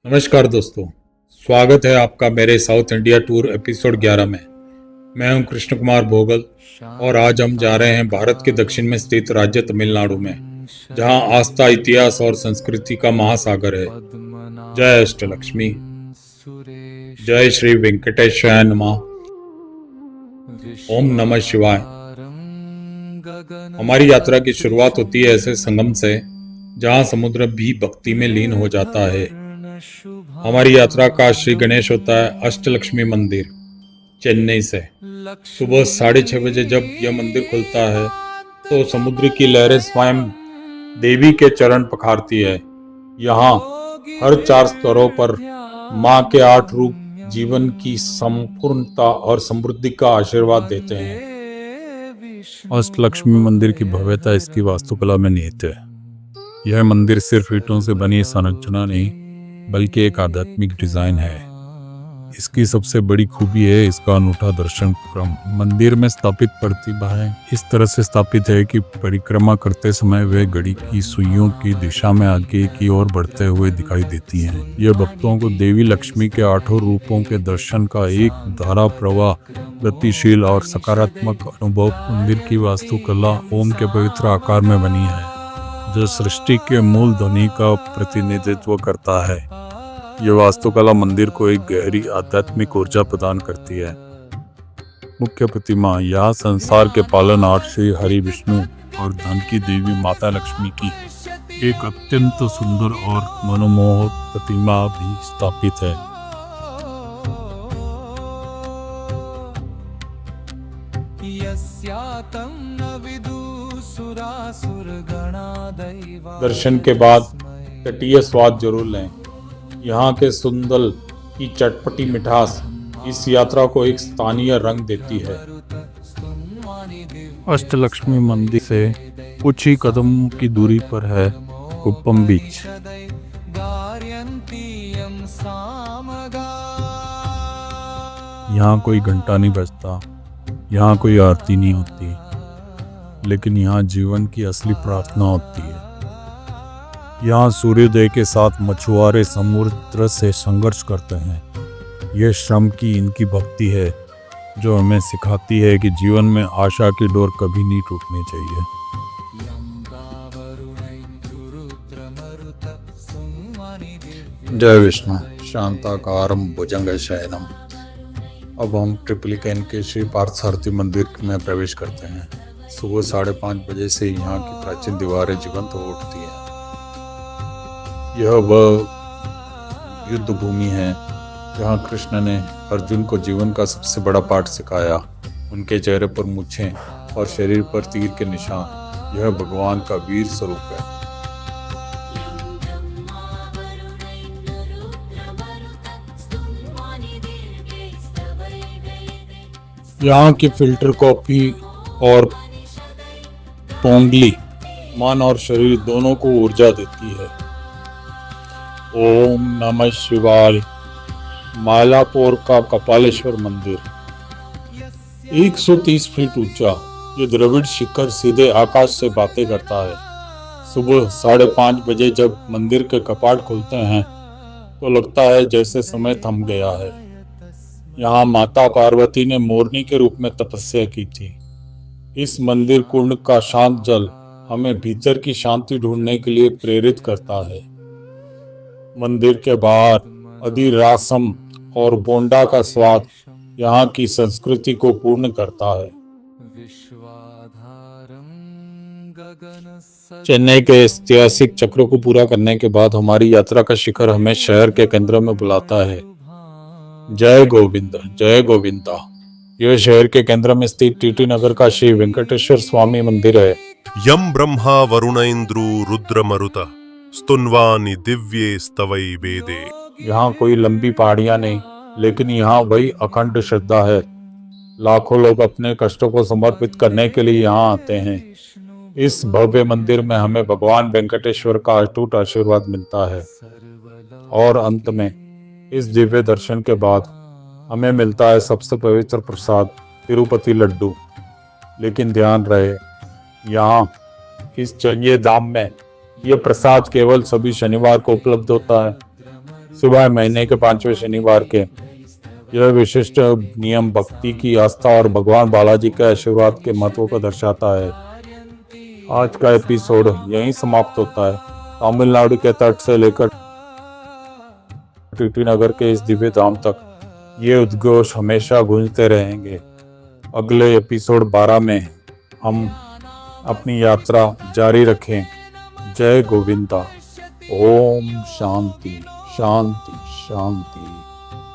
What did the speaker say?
नमस्कार दोस्तों, स्वागत है आपका मेरे साउथ इंडिया टूर एपिसोड 11 में। मैं हूं कृष्ण कुमार भोगल और आज हम जा रहे हैं भारत के दक्षिण में स्थित राज्य तमिलनाडु में, जहां आस्था, इतिहास और संस्कृति का महासागर है। जय अष्टलक्ष्मी, जय श्री वेंकटेशाय नमः, ओम नमः शिवाय। हमारी यात्रा की शुरुआत होती है ऐसे संगम से जहां समुद्र भी भक्ति में लीन हो जाता है। हमारी यात्रा का श्री गणेश होता है अष्टलक्ष्मी मंदिर, चेन्नई से। सुबह 6:30 बजे जब यह मंदिर खुलता है तो समुद्र की लहरें स्वयं देवी के चरण पखारती है। यहाँ हर 4 स्तरों पर माँ के 8 रूप जीवन की संपूर्णता और समृद्धि का आशीर्वाद देते हैं। अष्टलक्ष्मी मंदिर की भव्यता इसकी वास्तुकला में निहित है। यह मंदिर सिर्फ ईंटों से बनी संरचना नहीं बल्कि एक आध्यात्मिक डिजाइन है। इसकी सबसे बड़ी खूबी है इसका अनूठा दर्शन क्रम। मंदिर में स्थापित प्रतिमाएं इस तरह से स्थापित है कि परिक्रमा करते समय वे घड़ी की सुइयों की दिशा में आगे की ओर बढ़ते हुए दिखाई देती हैं। यह भक्तों को देवी लक्ष्मी के 8 रूपों के दर्शन का एक धारा प्रवाह, गतिशील और सकारात्मक अनुभव। मंदिर की वास्तुकला ओम के पवित्र आकार में बनी है, जो सृष्टि के मूल ध्वनि का प्रतिनिधित्व करता है। यह वास्तुकला मंदिर को एक गहरी आध्यात्मिक ऊर्जा प्रदान करती है। मुख्य प्रतिमा यहाँ संसार के पालनहार श्री हरि विष्णु और धन की देवी माता लक्ष्मी की एक अत्यंत सुंदर और मनमोहक प्रतिमा भी स्थापित है। दर्शन के बाद तटीय स्वाद जरूर लें। यहाँ के सुंदल की चटपटी मिठास इस यात्रा को एक स्थानीय रंग देती है। अष्टलक्ष्मी मंदिर से कुछ ही कदम की दूरी पर है कुप्पम बीच। यहाँ कोई घंटा नहीं बजता, यहाँ कोई आरती नहीं होती, लेकिन यहाँ जीवन की असली प्रार्थना होती है। यहाँ सूर्योदय के साथ मछुआरे समुद्र से संघर्ष करते हैं। यह श्रम की इनकी भक्ति है जो हमें सिखाती है कि जीवन में आशा की डोर कभी नहीं टूटनी चाहिए। जय विष्णु शांताकारं भुजंगशयनम। अब हम ट्रिप्लिकेन के श्री पार्थसारथी मंदिर में प्रवेश करते हैं। सुबह 5:30 बजे से यहाँ की प्राचीन दीवारें जीवंत हो उठती हैं। यह वह युद्ध भूमि है जहाँ कृष्ण ने अर्जुन को जीवन का सबसे बड़ा पाठ सिखाया। उनके चेहरे पर मूछें और शरीर पर तीर के निशान, यह भगवान का वीर स्वरूप है। यहाँ की फिल्टर कॉफी और पोंगली मन और शरीर दोनों को ऊर्जा देती है। ओम नमः शिवाय। मालापुर का कपालेश्वर मंदिर 130 फीट ऊंचा, ये द्रविड़ शिखर सीधे आकाश से बातें करता है। सुबह 5:30 बजे जब मंदिर के कपाट खुलते हैं तो लगता है जैसे समय थम गया है। यहाँ माता पार्वती ने मोरनी के रूप में तपस्या की थी। इस मंदिर कुंड का शांत जल हमें भीतर की शांति ढूंढने के लिए प्रेरित करता है। मंदिर के बाहर अधिरासम और बोंडा का स्वाद यहाँ की संस्कृति को पूर्ण करता है। चेन्नई के ऐतिहासिक चक्र को पूरा करने के बाद हमारी यात्रा का शिखर हमें शहर के केंद्र में बुलाता है। जय गोविंद, जय गोविंदा। यह शहर के केंद्र में स्थित टीटी नगर का श्री वेंकटेश्वर स्वामी मंदिर है। यम ब्रह्मा वरुण इंद्रो रुद्र मरुत स्तुन्वानि दिव्ये स्तवै वेदे। यहाँ कोई लंबी पहाड़ियां नहीं, लेकिन यहाँ वही अखंड श्रद्धा है। लाखों लोग अपने कष्टों को समर्पित करने के लिए यहाँ आते हैं। इस भव्य मंदिर में हमें भगवान वेंकटेश्वर का अटूट आशीर्वाद मिलता है। और अंत में इस दिव्य दर्शन के बाद हमें मिलता है सबसे पवित्र प्रसाद, तिरुपति लड्डू। लेकिन ध्यान रहे, यहाँ इस चलिए धाम में यह प्रसाद केवल सभी शनिवार को उपलब्ध होता है। सुबह महीने के 5वें शनिवार के यह विशिष्ट नियम भक्ति की आस्था और भगवान बालाजी के आशीर्वाद के महत्व को दर्शाता है। आज का एपिसोड यहीं समाप्त होता है। तमिलनाडु के तट से लेकर टीटी नगर के इस दिव्य धाम तक ये उद्घोष हमेशा गूंजते रहेंगे। अगले एपिसोड 12 में हम अपनी यात्रा जारी रखें। जय गोविंदा। ओम शांति शांति शांति।